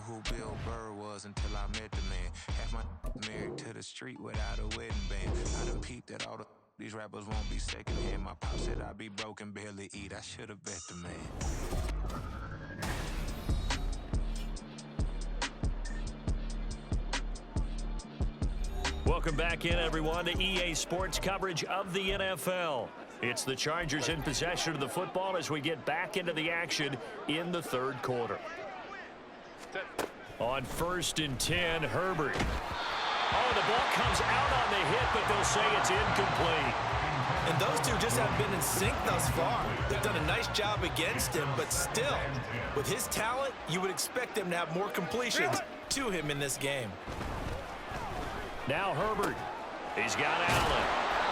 who Bill Burr was until I met the man. Half my married to the street without a wedding band. I done peeped that all these rappers won't be second hand. My pop said I'd be broke and barely eat. I should have bet the man. Welcome back in, everyone, to EA Sports coverage of the NFL. It's the Chargers in possession of the football as we get back into the action in the third quarter. On 1st and 10, Herbert. Oh, the ball comes out on the hit, but they'll say it's incomplete. And those two just haven't been in sync thus far. They've done a nice job against him, but still, with his talent, you would expect them to have more completions to him in this game. Now Herbert. He's got Allen.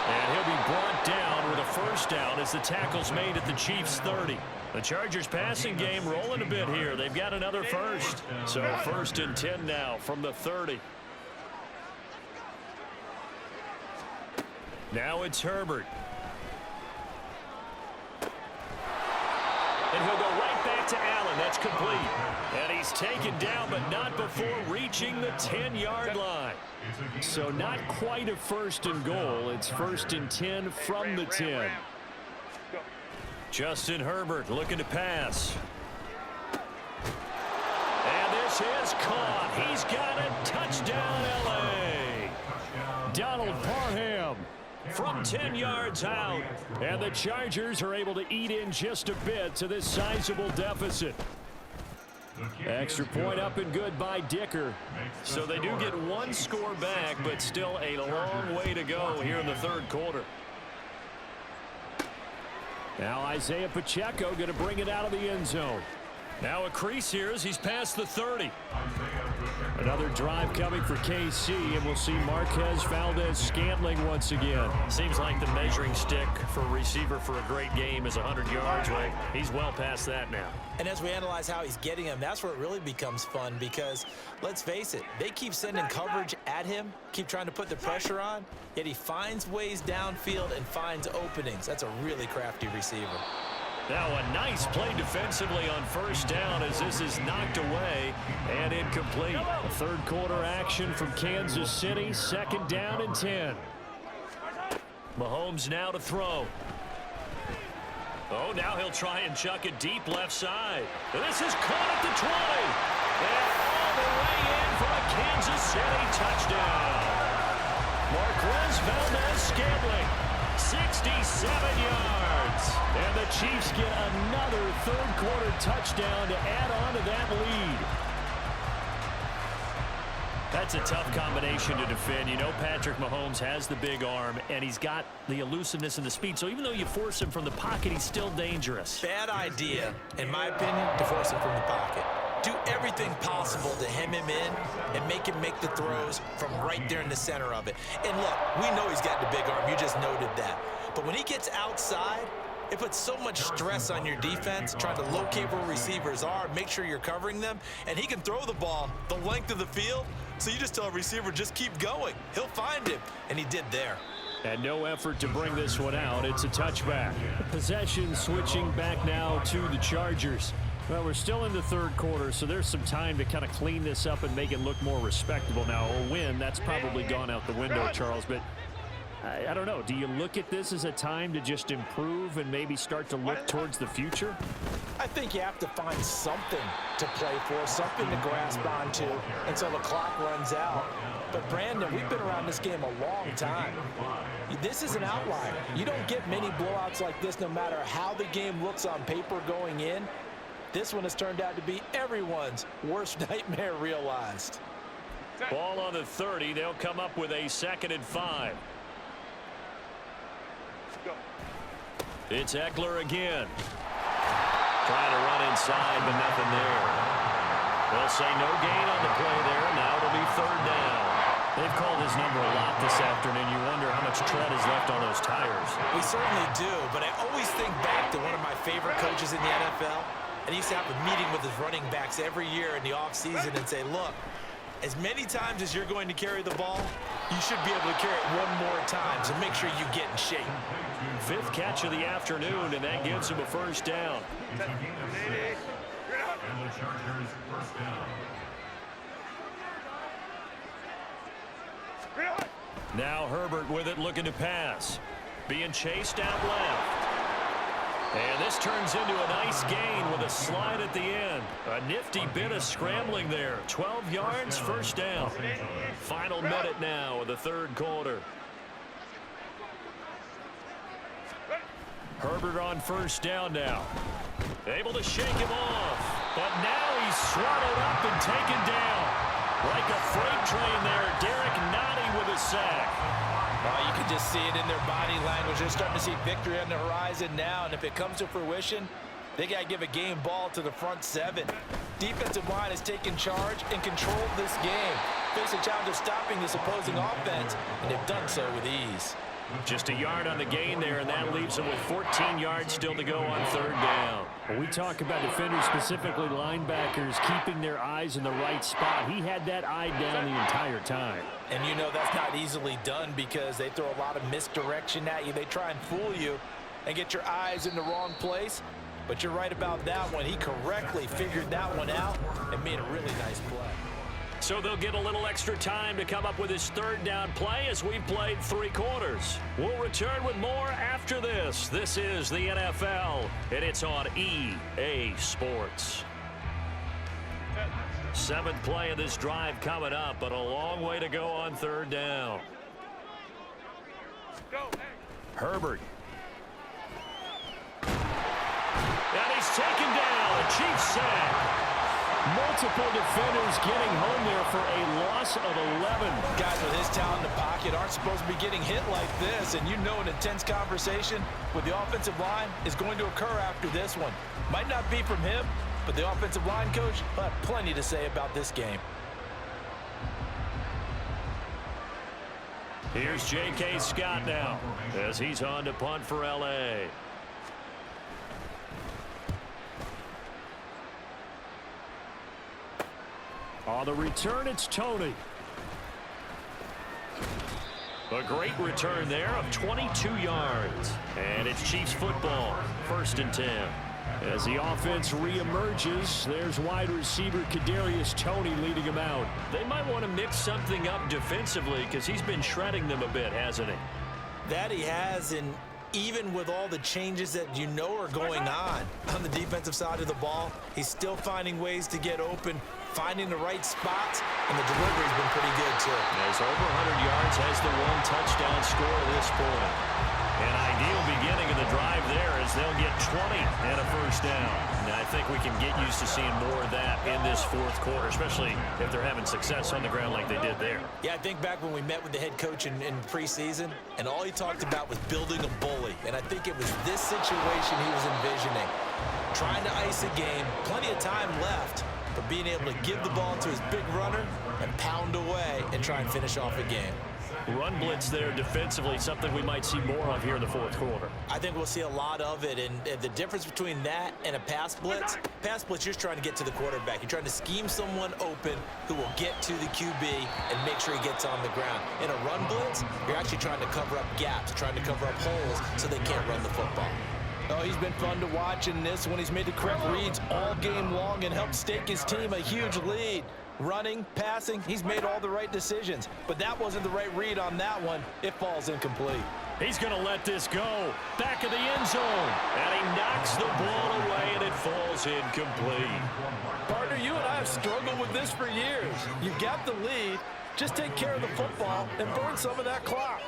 And he'll be brought down with a first down as the tackle's made at the Chiefs' 30. The Chargers passing game rolling a bit here. They've got another first. So 1st and 10 now from the 30. Now it's Herbert. And he'll go right back to Allen. That's complete. And he's taken down, but not before reaching the 10-yard line. So not quite a 1st and goal. It's 1st and 10 from the 10. Justin Herbert looking to pass. And this is caught. He's got a touchdown, L.A. Donald Parham from 10 yards out. And the Chargers are able to eat in just a bit to this sizable deficit. Extra point up and good by Dicker. So they do get one score back, but still a long way to go here in the third quarter. Now Isaiah Pacheco going to bring it out of the end zone. Now a crease here as he's past the 30. Another drive coming for KC, and we'll see Marquez Valdez-Scantling once again. Seems like the measuring stick for a receiver for a great game is 100 yards. Well, he's well past that now. And as we analyze how he's getting them, that's where it really becomes fun because, let's face it, they keep sending coverage at him, keep trying to put the pressure on, yet he finds ways downfield and finds openings. That's a really crafty receiver. Now a nice play defensively on first down as this is knocked away and incomplete. A third quarter action from Kansas City, 2nd down and 10. Mahomes now to throw. Oh, now he'll try and chuck it deep left side. This is caught at the 20. And all the way in for a Kansas City touchdown. Marquez Valdez-Scantling, 67 yards. And the Chiefs get another third quarter touchdown to add on to that lead. That's a tough combination to defend. You know Patrick Mahomes has the big arm, and he's got the elusiveness and the speed. So even though you force him from the pocket, he's still dangerous. Bad idea, in my opinion, to force him from the pocket. Do everything possible to hem him in and make him make the throws from right there in the center of it. And look, we know he's got the big arm. You just noted that. But when he gets outside, it puts so much stress on your defense, trying to locate where receivers are, make sure you're covering them, and he can throw the ball the length of the field, so you just tell a receiver, just keep going. He'll find him, and he did there. And no effort to bring this one out. It's a touchback. Possession switching back now to the Chargers. Well, we're still in the third quarter, so there's some time to kind of clean this up and make it look more respectable. Now, a win, that's probably gone out the window, Charles, but I don't know. Do you look at this as a time to just improve and maybe start to look towards the future? I think you have to find something to play for, something to grasp onto until the clock runs out. But, Brandon, we've been around this game a long time. This is an outlier. You don't get many blowouts like this no matter how the game looks on paper going in. This one has turned out to be everyone's worst nightmare realized. Ball on the 30. They'll come up with a 2nd and 5. It's Eckler again. Trying to run inside, but nothing there. They'll say no gain on the play there. Now it'll be 3rd down. They've called his number a lot this afternoon. You wonder how much tread is left on those tires. We certainly do, but I always think back to one of my favorite coaches in the NFL. And he used to have a meeting with his running backs every year in the offseason and say, look, as many times as you're going to carry the ball, you should be able to carry it one more time, so make sure you get in shape. 5th catch of the afternoon, and that gives him a 1st down. Now Herbert with it, looking to pass. Being chased out left. And this turns into a nice gain with a slide at the end. A nifty bit of scrambling there. 12 yards, first down. Final minute now of the third quarter. Herbert on first down now. Able to shake him off. But now he's swallowed up and taken down. Like a freight train there, Derek Nottie with a sack. You can just see it in their body language. They're starting to see victory on the horizon now, and if it comes to fruition, they got to give a game ball to the front seven. Defensive line has taken charge and controlled this game. Face a challenge of stopping this opposing offense, and they've done so with ease. Just a yard on the gain there, and that leaves them with 14 yards still to go on third down. When we talk about defenders, specifically linebackers, keeping their eyes in the right spot, he had that eye down the entire time. And you know that's not easily done because they throw a lot of misdirection at you. They try and fool you and get your eyes in the wrong place. But you're right about that one. He correctly figured that one out and made a really nice play. So they'll get a little extra time to come up with his third down play as we've played 3 quarters. We'll return with more after this. This is the NFL, and it's on EA Sports. 7th play of this drive coming up, but a long way to go on third down. Herbert. And he's taken down. A Chiefs sack. Multiple defenders getting home there for a loss of 11. Guys with his talent in the pocket aren't supposed to be getting hit like this, and you know an intense conversation with the offensive line is going to occur after this one. Might not be from him, but the offensive line coach will have plenty to say about this game. Here's J.K. Scott now as he's on to punt for L.A. On the return, it's Tony. A great return there of 22 yards. And it's Chiefs football, 1st and 10. As the offense reemerges, there's wide receiver Kadarius Toney leading him out. They might want to mix something up defensively because he's been shredding them a bit, hasn't he? That he has, and even with all the changes that you know are going on the defensive side of the ball, he's still finding ways to get open, finding the right spots, and the delivery's been pretty good too. As over 100 yards, has the 1 touchdown score at this point. An ideal beginning of the drive there as they'll get 20 and a first down. Now, I think we can get used to seeing more of that in this 4th quarter, especially if they're having success on the ground like they did there. Yeah, I think back when we met with the head coach in preseason, and all he talked about was building a bully. And I think it was this situation he was envisioning. Trying to ice a game, plenty of time left, but being able to give the ball to his big runner and pound away and try and finish off a game. Run blitz there defensively, something we might see more of here in the 4th quarter. I think we'll see a lot of it, and the difference between that and a pass blitz, you're just trying to get to the quarterback. You're trying to scheme someone open who will get to the QB and make sure he gets on the ground. In a run blitz, you're actually trying to cover up gaps, trying to cover up holes so they can't run the football. Oh, he's been fun to watch in this one. He's made the correct reads all game long and helped stake his team a huge lead. Running, passing, he's made all the right decisions. But that wasn't the right read on that one. It falls incomplete. He's going to let this go. Back of the end zone. And he knocks the ball away, and it falls incomplete. Partner, you and I have struggled with this for years. You've got the lead. Just take care of the football and burn some of that clock.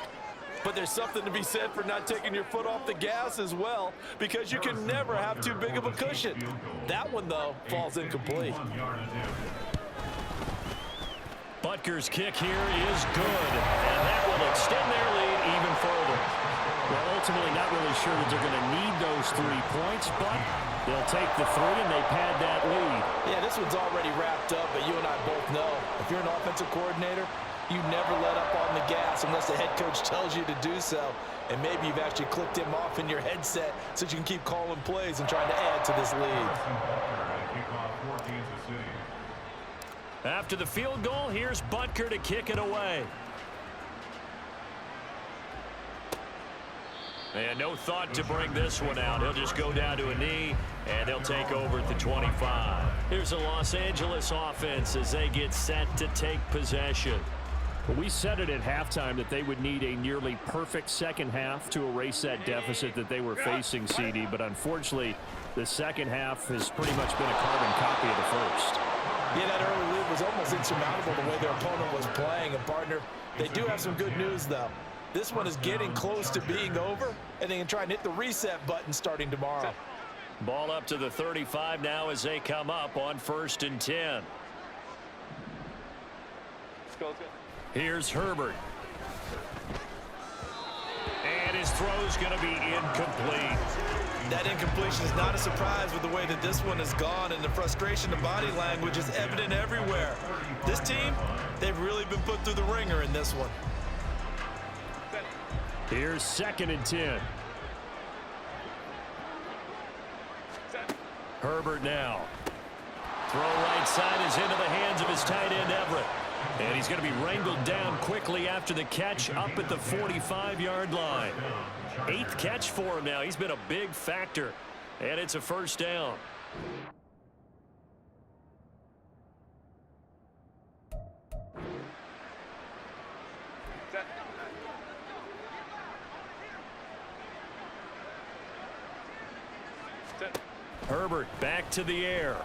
But there's something to be said for not taking your foot off the gas as well, because you can never have too big of a cushion. That one, though, falls incomplete. Butker's kick here is good, and that will extend their lead even further. Well, ultimately not really sure that they're going to need those 3 points, but they'll take the 3 and they pad that lead. Yeah, this one's already wrapped up, but you and I both know if you're an offensive coordinator, you never let up on the gas unless the head coach tells you to do so. And maybe you've actually clicked him off in your headset so you can keep calling plays and trying to add to this lead. After the field goal, here's Butker to kick it away. And no thought to bring this one out. He'll just go down to a knee, and they'll take over at the 25. Here's the Los Angeles offense as they get set to take possession. Well, we said it at halftime that they would need a nearly perfect second half to erase that deficit that they were facing, CD. But unfortunately, the second half has pretty much been a carbon copy of the first. Yeah, that early lead was almost insurmountable the way their opponent was playing. And, partner, they do have some good news, though. This one is getting close to being over, and they can try and hit the reset button starting tomorrow. Ball up to the 35 now as they come up on 1st and 10. Here's Herbert. And his throw's going to be incomplete. That incompletion is not a surprise with the way that this one has gone, and the frustration of body language is evident everywhere. This team, they've really been put through the ringer in this one. Here's 2nd and 10. Herbert now. Throw right side is into the hands of his tight end Everett. And he's going to be wrangled down quickly after the catch up at the 45-yard line. 8th catch for him now. He's been a big factor. And it's a first down. Herbert back to the air.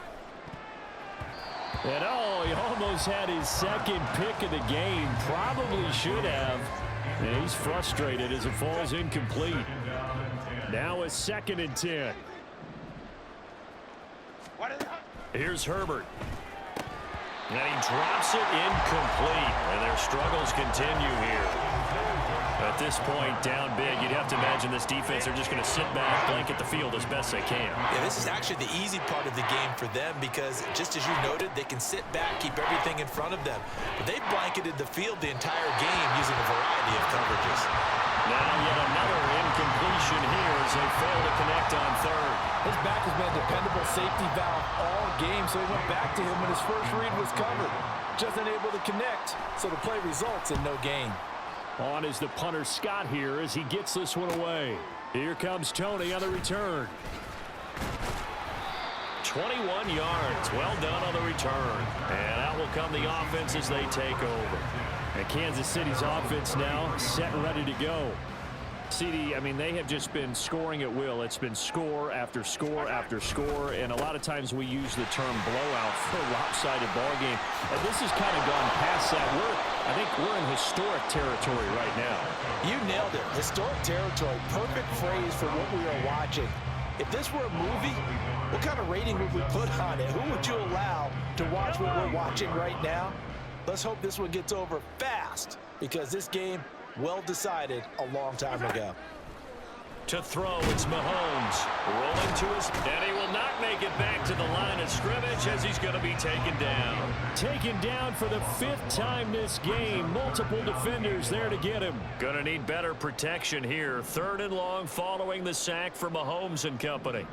And oh, he almost had his second pick of the game. Probably should have. And he's frustrated as it falls incomplete. Now a 2nd and 10. Here's Herbert. And he drops it incomplete. And their struggles continue here. At this point, down big, you'd have to imagine this defense are just going to sit back, blanket the field as best they can. Yeah, this is actually the easy part of the game for them because, just as you noted, they can sit back, keep everything in front of them. But they've blanketed the field the entire game using a variety of coverages. Now yet another incompletion here as they fail to connect on 3rd. His back has been a dependable safety valve all game, so he went back to him when his first read was covered. Just unable to connect, so the play results in no gain. On is the punter Scott here as he gets this one away. Here comes Tony on the return. 21 yards. Well done on the return. And out will come the offense as they take over. And Kansas City's offense now set and ready to go. CD, I mean, they have just been scoring at will. It's been score after score after score, and a lot of times we use the term blowout for a lopsided ball game. And this has kind of gone past that. I think we're in historic territory right now. You nailed it. Historic territory. Perfect phrase for what we are watching. If this were a movie, what kind of rating would we put on it? Who would you allow to watch what we're watching right now? Let's hope this one gets over fast, because this game, well decided a long time ago. To throw, it's Mahomes. Rolling to his, and he will not make it back to the line of scrimmage as he's going to be taken down. Taken down for the 5th time this game. Multiple defenders there to get him. Going to need better protection here. 3rd and long following the sack for Mahomes and company.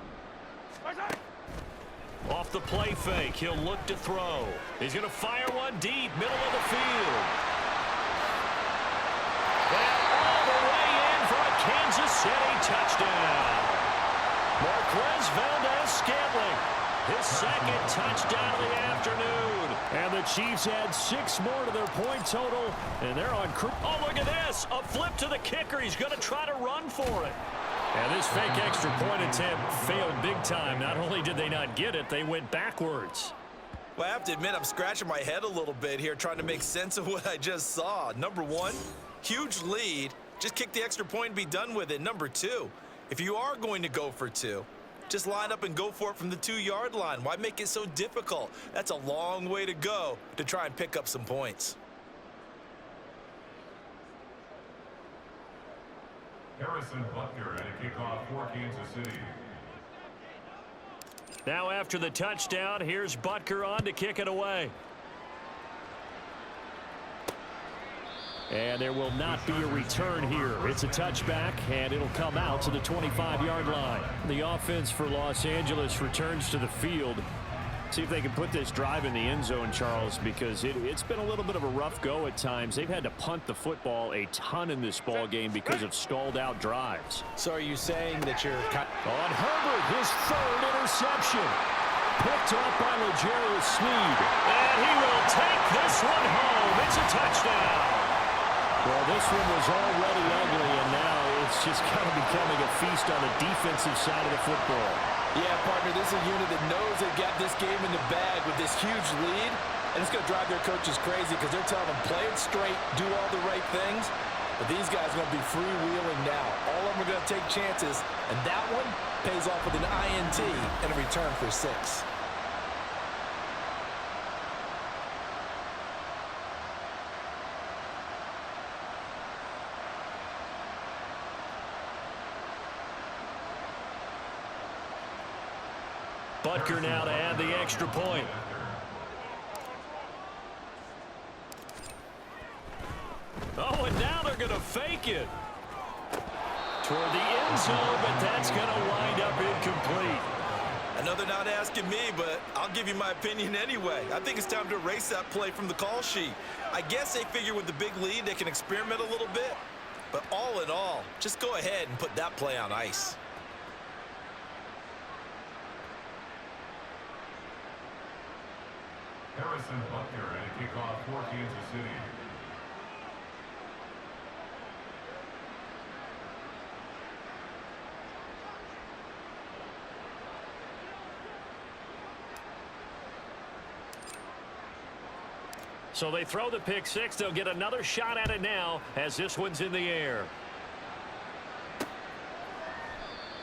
Off the play fake, he'll look to throw. He's going to fire one deep, middle of the field. All the way in for a Kansas City touchdown. Marquez Valdez-Scantling, his 2nd touchdown of the afternoon. And the Chiefs add 6 more to their point total, and they're on. Oh, look at this. A flip to the kicker. He's going to try to run for it. And this fake extra point attempt failed big time. Not only did they not get it, they went backwards. Well, I have to admit, I'm scratching my head a little bit here trying to make sense of what I just saw. Number one, huge lead. Just kick the extra point and be done with it. Number two, if you are going to go for 2, just line up and go for it from the 2-yard line. Why make it so difficult? That's a long way to go to try and pick up some points. Harrison Butker and a kickoff for Kansas City. Now after the touchdown, here's Butker on to kick it away. And there will not be a return here. It's a touchback, and it'll come out to the 25-yard line. The offense for Los Angeles returns to the field. See if they can put this drive in the end zone, Charles, because it's been a little bit of a rough go at times. They've had to punt the football a ton in this ball game because of stalled-out drives. So are you saying that you're... On Herbert, his 3rd interception. Picked up by L'Jarius Sneed. And he will take this one home. It's a touchdown. Well, this one was already ugly, and now it's just kind of becoming a feast on the defensive side of the football. Yeah, partner, this is a unit that knows they've got this game in the bag with this huge lead, and it's going to drive their coaches crazy because they're telling them, play it straight, do all the right things. But these guys are going to be freewheeling now. All of them are going to take chances, and that one pays off with an INT and a return for 6. Butker now to add the extra point. Oh, and now they're going to fake it toward the end zone, but that's going to wind up incomplete. I know they're not asking me, but I'll give you my opinion anyway. I think it's time to erase that play from the call sheet. I guess they figure with the big lead they can experiment a little bit. But all in all, just go ahead and put that play on ice. Harrison Butker and a kickoff for Kansas City. So they throw the pick six. They'll get another shot at it now as this one's in the air.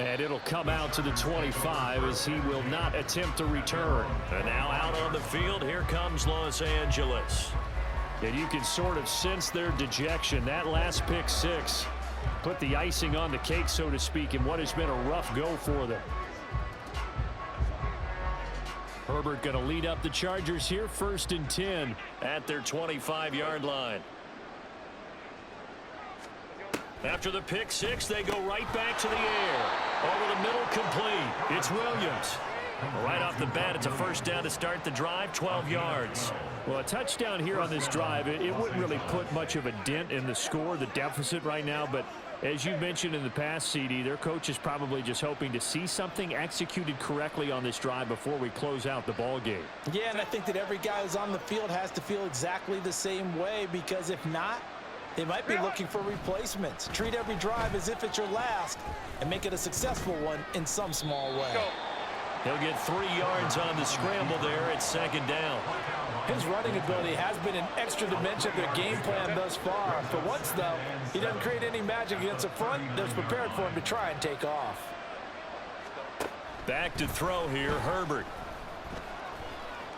And it'll come out to the 25 as he will not attempt to return. And now out on the field, here comes Los Angeles. And you can sort of sense their dejection. That last pick six put the icing on the cake, so to speak, in what has been a rough go for them. Herbert going to lead up the Chargers here, 1st and 10 at their 25-yard line. After the pick six, they go right back to the air. Over the middle, complete. It's Williams. Right off the bat, it's a first down to start the drive, 12 yards. Well, a touchdown here on this drive, it wouldn't really put much of a dent in the score, the deficit right now, but as you mentioned in the past, CD, their coach is probably just hoping to see something executed correctly on this drive before we close out the ball game. Yeah, and I think that every guy who's on the field has to feel exactly the same way, because if not, they might be looking for replacements. Treat every drive as if it's your last and make it a successful one in some small way. He'll get 3 yards on the scramble there at 2nd down. His running ability has been an extra dimension of their game plan thus far. For once, though, he doesn't create any magic against the front that's prepared for him to try and take off. Back to throw here, Herbert.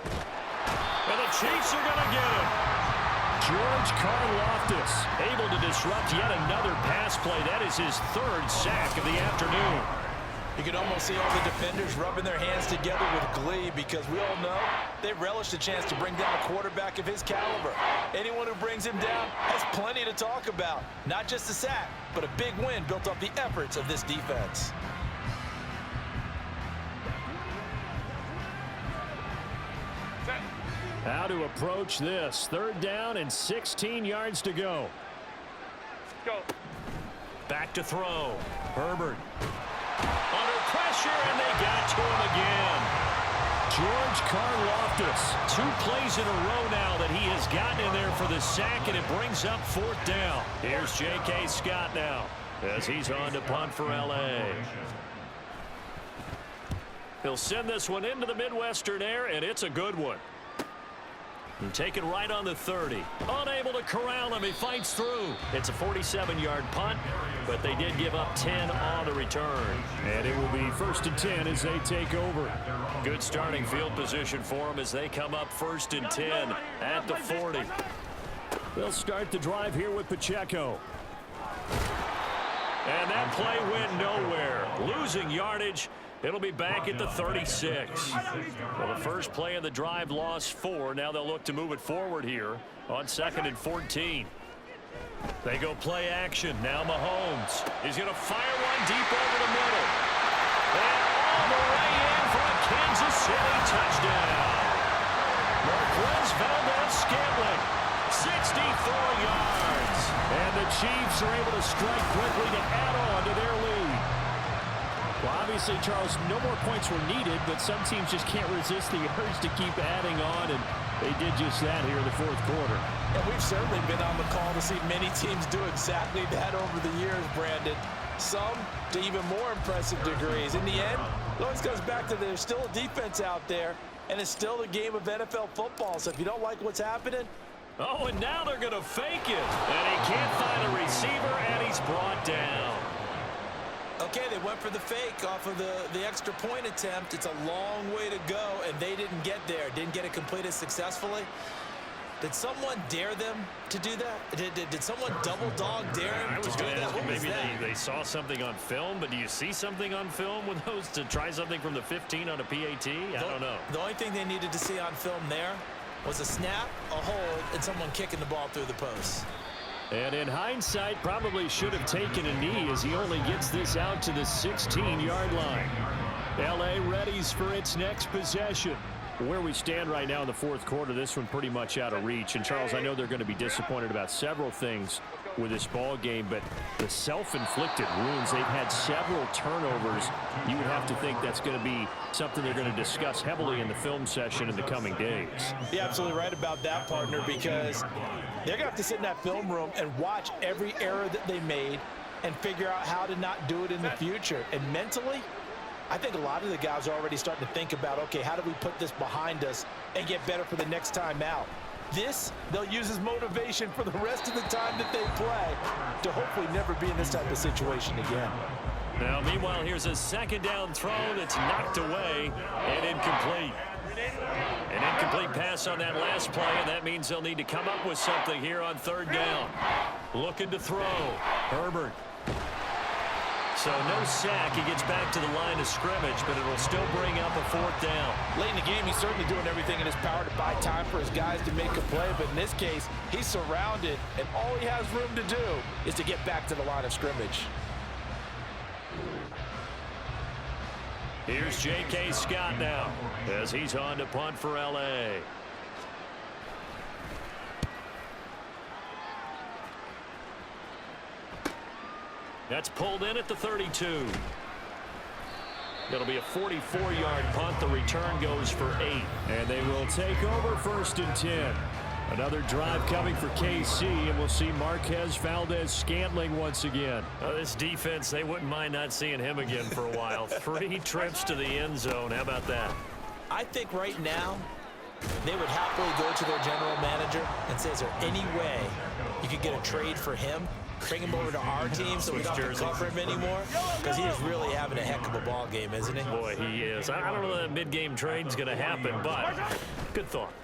And the Chiefs are going to get him. George Karlaftis able to disrupt yet another pass play. That is his 3rd sack of the afternoon. You can almost see all the defenders rubbing their hands together with glee, because we all know they relish the chance to bring down a quarterback of his caliber. Anyone who brings him down has plenty to talk about. Not just a sack, but a big win built off the efforts of this defense. How to approach this. 3rd down and 16 yards to go. Back to throw. Herbert. Under pressure, and they got to him again. George Karlaftis. 2 plays in a row now that he has gotten in there for the sack, and it brings up 4th down. Here's J.K. Scott now as he's on to punt for L.A. He'll send this one into the Midwestern air, and it's a good one. And take it right on the 30. Unable to corral him. He fights through. It's a 47-yard punt, but they did give up 10 on the return. And it will be 1st and 10 as they take over. Good starting field position for them as they come up 1st and 10 at the 40. They'll start the drive here with Pacheco. And that play went nowhere. Losing yardage. It'll be back at the 36. Well, the first play of the drive lost 4. Now they'll look to move it forward here on 2nd and 14. They go play action. Now Mahomes. He's going to fire one deep over the middle. And all the way in for a Kansas City touchdown. Marquez Valdez-Scantling, 64 yards. And the Chiefs are able to strike quickly to add on to their lead. Well, obviously, Charles, no more points were needed, but some teams just can't resist the urge to keep adding on, and They did just that here in the fourth quarter. And we've certainly been on the call to see many teams do exactly that over the years, Brandon. Some to even more impressive degrees. In the end, it always comes back to there's still a defense out there, and it's still a game of NFL football. So if you don't like what's happening. Oh, and now they're going to fake it. And he can't find a receiver, and he's brought down. Okay, they went for the fake off of the extra point attempt. It's a long way to go, and they didn't get there. Didn't get it completed successfully. Did someone dare them to do that? Did someone double dog dare them to do that? What was maybe that? they saw something on film, but do you see something on film with those to try something from the 15 on a PAT? I don't know. The only thing they needed to see on film there was a snap, a hold, and someone kicking the ball through the post. And in hindsight, probably should have taken a knee as he only gets this out to the 16-yard line. L.A. readies for its next possession. Where we stand right now in the fourth quarter, this one pretty much out of reach. And, Charles, I know they're going to be disappointed about several things with this ball game, but the self-inflicted wounds, they've had several turnovers. You would have to think that's going to be something they're going to discuss heavily in the film session in the coming days. You're absolutely right about that, partner, because they're going to have to sit in that film room and watch every error that they made and figure out how to not do it in the future. And mentally, I think a lot of the guys are already starting to think about, okay, how do we put this behind us and get better for the next time out? This, they'll use as motivation for the rest of the time that they play to hopefully never be in this type of situation again. Now, meanwhile, here's a second down throw that's knocked away and incomplete. An incomplete pass on that last play, and that means they'll need to come up with something here on third down. Looking to throw. Herbert. So no sack. He gets back to the line of scrimmage, but it'll still bring up a fourth down. Late in the game, he's certainly doing everything in his power to buy time for his guys to make a play, but in this case, he's surrounded, and all he has room to do is to get back to the line of scrimmage. Here's J.K. Scott now as he's on to punt for L.A. That's pulled in at the 32. It'll be a 44-yard punt. The return goes for 8. And they will take over first and 10. Another drive coming for KC, and we'll see Marquez Valdez-Scantling once again. This defense, they wouldn't mind not seeing him again for a while. 3 trips to the end zone. How about that? I think right now they would happily go to their general manager and say, is there any way you could get a trade for him? Bring him over to our team so we don't have to cover him anymore? Because he is really having a heck of a ball game, isn't he? Boy, he is. I don't know that mid-game trade's going to happen, but good thought.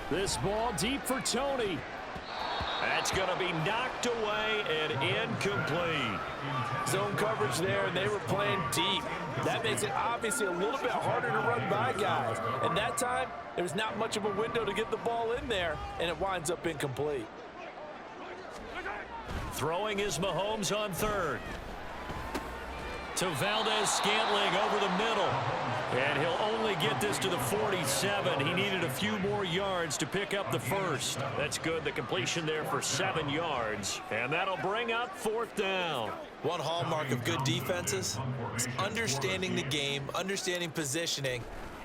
This ball deep for Tony. That's going to be knocked away and incomplete. Zone coverage there, and they were playing deep. That makes it obviously a little bit harder to run by guys. And that time, there was not much of a window to get the ball in there, and it winds up incomplete. Throwing is Mahomes on third. To Valdez-Scantling over the middle. And he'll only get this to the 47. He needed a few more yards to pick up the first. That's good. The completion there for 7 yards. And that'll bring up fourth down. One hallmark of good defenses is understanding the game, understanding positioning,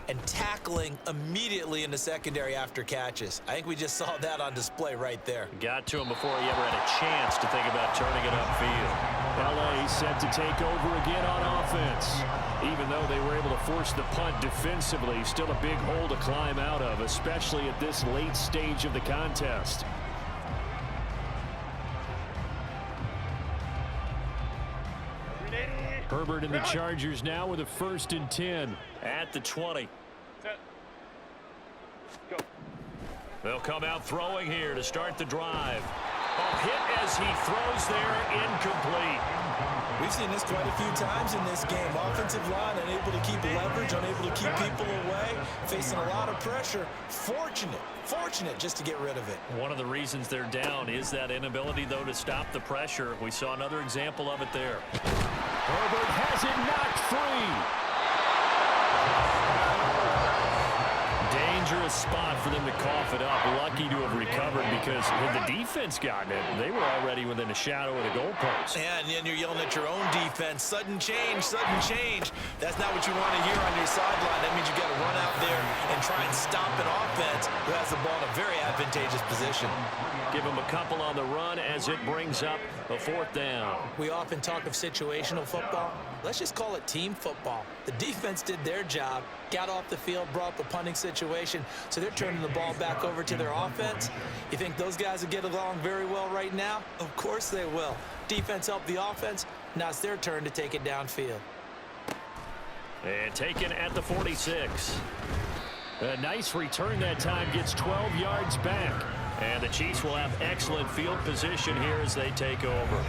and tackling immediately in the secondary after catches. I think we just saw that on display right there. Got to him before he ever had a chance to think about turning it upfield. L.A. set to take over again on offense. Even though they were able to force the punt defensively, still a big hole to climb out of, especially at this late stage of the contest. Herbert and the Chargers now with a 1st and 10 at the 20. They'll come out throwing here to start the drive. Oh, hit as he throws there, incomplete. We've seen this quite a few times in this game. Offensive line unable to keep leverage, unable to keep people away, facing a lot of pressure. Fortunate just to get rid of it. One of the reasons they're down is that inability, though, to stop the pressure. We saw another example of it there. Herbert has it knocked free. Dangerous spot for them to cough it up. Lucky to have recovered because had the defense gotten it, they were already within a shadow of the goalpost. Yeah, and then you're yelling at your own defense. Sudden change, sudden change. That's not what you want to hear on your sideline. That means you got to run out there and try and stop an offense who has the ball in a very advantageous position. Give them a couple on the run as it brings up a 4th down. We often talk of situational football. Let's just call it team football. The defense did their job, got off the field, brought up a punting situation, so they're turning the ball back over to their offense. You think those guys will get along very well right now? Of course they will. Defense helped the offense. Now it's their turn to take it downfield. And taken at the 46. A nice return that time, gets 12 yards back. And the Chiefs will have excellent field position here as they take over.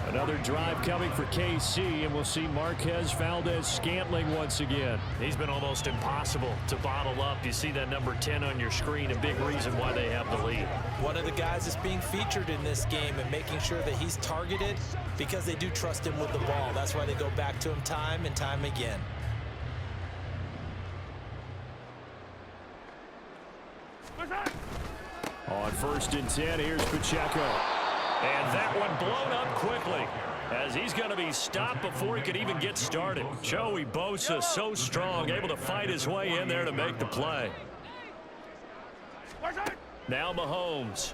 Another drive coming for KC, and we'll see Marquez Valdez-Scantling once again. He's been almost impossible to bottle up. You see that number 10 on your screen, a big reason why they have the lead. One of the guys that's being featured in this game and making sure that he's targeted because they do trust him with the ball. That's why they go back to him time and time again. On 1st and 10, here's Pacheco. And that one blown up quickly as he's going to be stopped before he could even get started. Joey Bosa so strong, able to fight his way in there to make the play. Now Mahomes.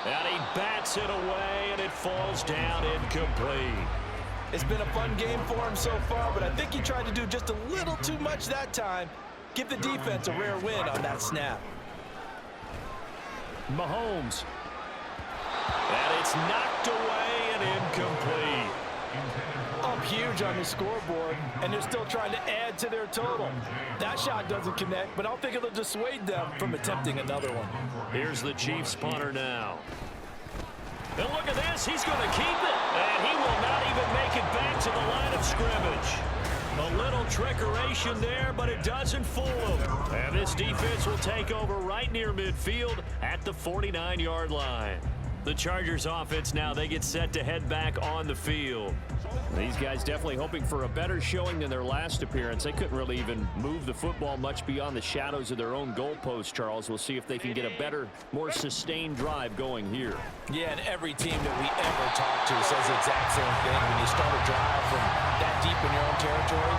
And he bats it away, and it falls down incomplete. It's been a fun game for him so far, but I think he tried to do just a little too much that time. Give the defense a rare win on that snap. Mahomes. And it's knocked away and incomplete. Up huge on the scoreboard, and they're still trying to add to their total. That shot doesn't connect, but I don't think it'll dissuade them from attempting another one. Here's the Chiefs punter now. And look at this. He's going to keep it. And he will not even make it back to the line of scrimmage. A little trickeration there, but it doesn't fool him. And this defense will take over right near midfield at the 49-yard line. The Chargers offense now, they get set to head back on the field. These guys definitely hoping for a better showing than their last appearance. They couldn't really even move the football much beyond the shadows of their own goalpost, Charles. We'll see if they can get a better, more sustained drive going here. Yeah, and every team that we ever talk to says the exact same thing. When you start a drive from that deep in your own territory,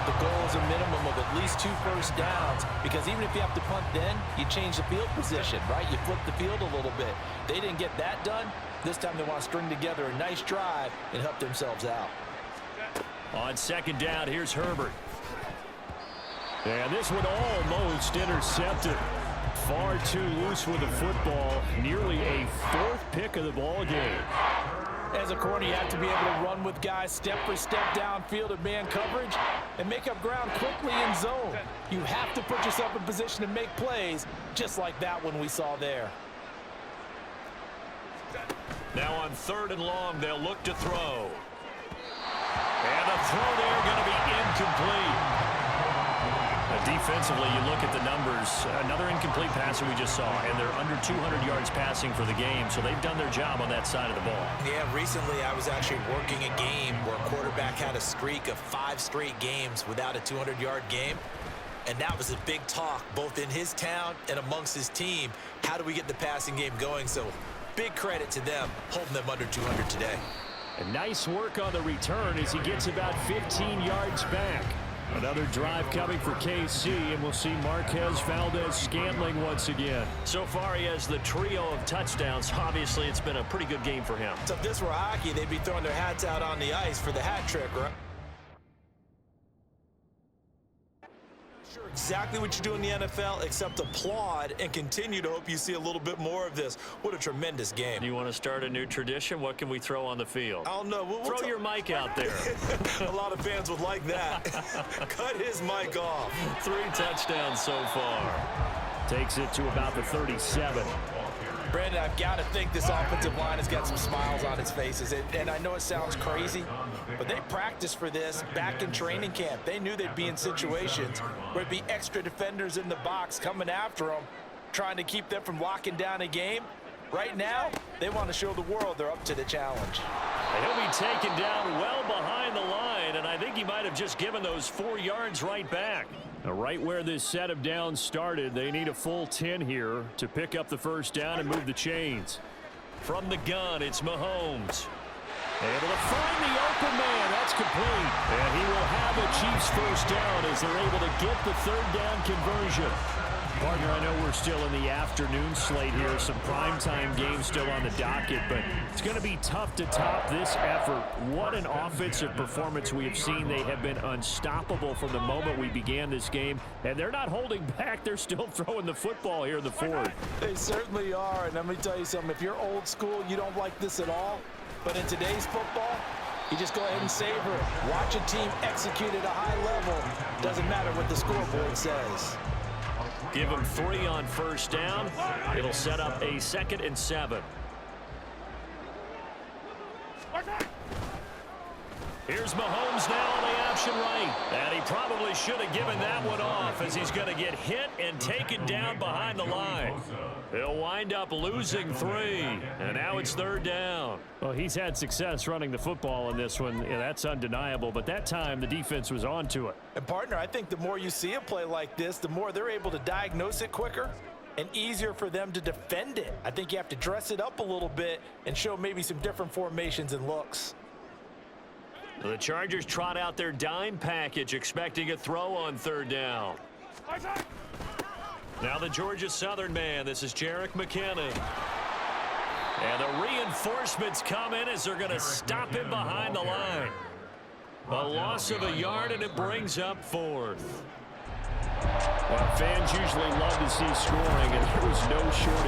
the goal is a minimum of at least 2 first downs, because even if you have to punt then, you change the field position, right? You flip the field a little bit. They didn't get that done. This time they want to string together a nice drive and help themselves out. On 2nd down, here's Herbert. And this one almost intercepted. Far too loose with the football. Nearly a 4th pick of the ball game. As a corner, you have to be able to run with guys step for step downfield in man coverage and make up ground quickly in zone. You have to put yourself in position to make plays, just like that one we saw there. Now on 3rd and long, they'll look to throw. And the throw there going to be incomplete. Defensively, you look at the numbers. Another incomplete pass that we just saw, and they're under 200 yards passing for the game, so they've done their job on that side of the ball. Yeah, recently I was actually working a game where a quarterback had a streak of 5 straight games without a 200-yard game. And that was a big talk, both in his town and amongst his team. How do we get the passing game going? So big credit to them, holding them under 200 today. And nice work on the return as he gets about 15 yards back. Another drive coming for KC, and we'll see Marquez Valdez-Scantling once again. So far, he has the trio of touchdowns. Obviously, it's been a pretty good game for him. So if this were hockey, they'd be throwing their hats out on the ice for the hat trick, right? Sure exactly what you do in the NFL, except applaud and continue to hope you see a little bit more of this. What a tremendous game. You want to start a new tradition? What can we throw on the field? I don't know. We'll throw your mic out there. A lot of fans would like that. Cut his mic off. 3 touchdowns so far. Takes it to about the 37. Brandon, I've got to think this offensive line has got some smiles on its faces. And I know it sounds crazy, but they practiced for this back in training camp. They knew they'd be in situations where it'd be extra defenders in the box coming after them, trying to keep them from locking down a game. Right now, they want to show the world they're up to the challenge. And he'll be taken down well behind the line. line, and I think he might have just given those 4 yards right back. Now, right where this set of downs started, they need a full 10 here to pick up the first down and move the chains. From the gun, it's Mahomes. Able to find the open man. That's complete. And he will have a Chiefs first down as they're able to get the 3rd down conversion. Partner, I know we're still in the afternoon slate here. Some primetime games still on the docket, but it's going to be tough to top this effort. What an offensive performance we have seen. They have been unstoppable from the moment we began this game, and they're not holding back. They're still throwing the football here in the 4th. They certainly are, and let me tell you something. If you're old school, you don't like this at all. But in today's football, you just go ahead and savor it. Watch a team execute at a high level. Doesn't matter what the scoreboard says. Give him 3 on first down. It'll set up a 2nd and 7. Here's Mahomes now on the option right. And he probably should have given that one off as he's going to get hit and taken down behind the line. He'll wind up losing 3. And now it's 3rd down. Well, he's had success running the football in this one. Yeah, that's undeniable. But that time, the defense was on to it. And, partner, I think the more you see a play like this, the more they're able to diagnose it quicker and easier for them to defend it. I think you have to dress it up a little bit and show maybe some different formations and looks. The Chargers trot out their dime package, expecting a throw on 3rd down. Now the Georgia Southern man. This is Jerick McKinnon. And the reinforcements come in as they're going to stop him behind the line. A loss of a yard, and it brings up 4th. Well, fans usually love to see scoring, and there was no shortage.